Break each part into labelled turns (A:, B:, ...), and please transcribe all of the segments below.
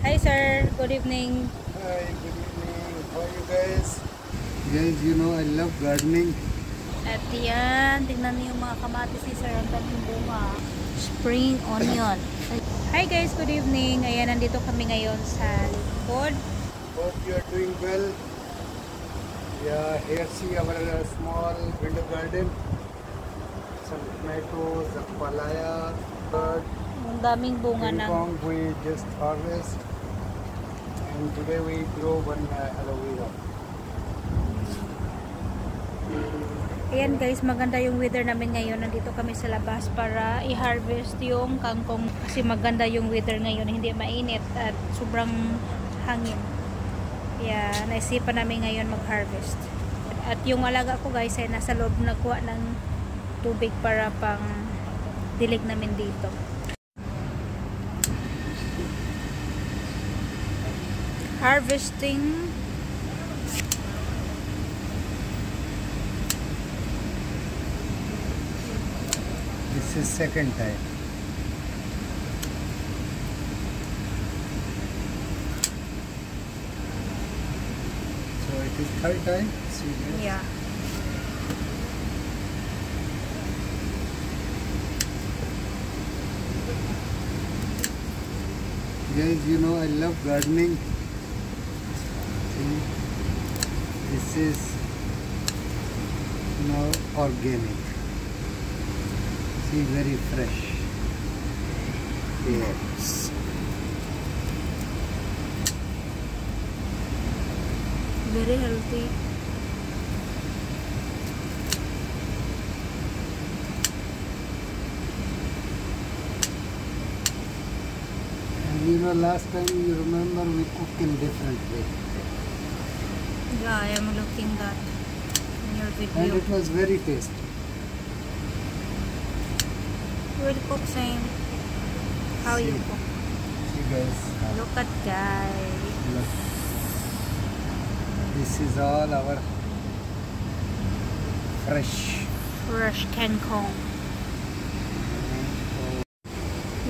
A: Hi sir, good evening.
B: Hi, good evening. How are you guys? Guys, you know I love gardening.
A: At yan, tingnan niyo yung mga kamatis ni sir, ang daming bunga. Spring onion. Hi guys, good evening. Ayan, nandito kami ngayon sa likod.
B: Hope you are doing well. Yeah, here see our small window garden. Some tomatoes, the palaya, bird,
A: Ang daming bunga ng...
B: kangkong we just harvest. And today we grow one aloe vera.
A: Ayan guys, maganda yung weather namin ngayon. Nandito kami sa labas para i-harvest yung kangkong. Kasi maganda yung weather ngayon. Hindi mainit at sobrang hangin. Kaya naisipan namin ngayon mag-harvest. At yung alaga ko guys ay nasa loob nagkuha ng tubig para pang dilig namin dito. Harvesting.
B: This is second time. So it is third time. See this?
A: Yeah.
B: Guys, you know I love gardening. See, this is organic. See, very fresh. Yes.
A: Very healthy.
B: And you know, last time you remember we cooked in different way.
A: Yeah, I am looking that in your
B: And
A: video.
B: it was very tasty.
A: We'll cook same. How you
B: See.
A: cook.
B: See guys,
A: Look at guys.
B: look. This is all our fresh.
A: Fresh kangkong.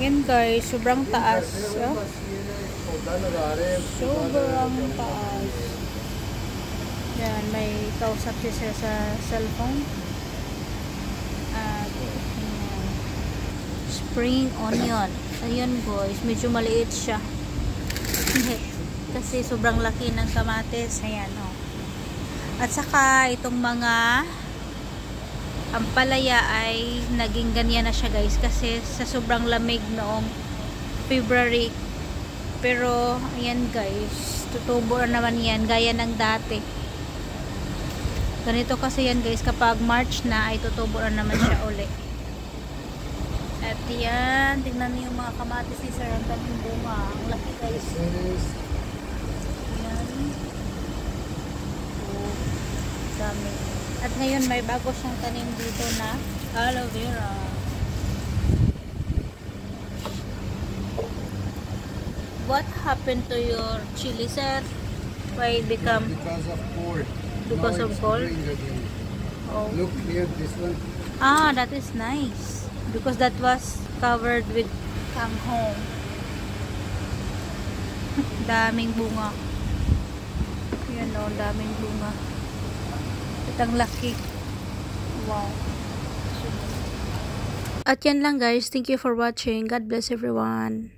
A: Yan guys, sobrang taas. Oh. Sobrang taas. Yan, may kausap siya sa cellphone. At yan. Spring onion. Ayan guys, medyo maliit siya. Kasi sobrang laki ng kamatis. Ayan oh. At saka itong mga ampalaya ay naging ganyan na siya guys kasi sa sobrang lamig noong February. Pero ayan guys, tutubo na naman yan gaya ng dati. Ganito kasi yan guys, kapag March na ay tutubo na naman siya uli. At yan, tingnan niyo yung mga kamatis ni sir, ang daming bunga. Ang laki guys. Ayan. Oh, dami. At ngayon may bago siyang tanim dito na aloe vera. What happened to your chili, sir? Why it become?
B: Because of cold.
A: Because
B: Now
A: of
B: it's
A: cold?
B: growing again.
A: Oh.
B: Look here, this one.
A: Ah, that is nice. Because that was covered with kangkong. Daming bunga. Yan o, daming bunga. At ang laki. Wow. At yan lang guys. Thank you for watching. God bless everyone.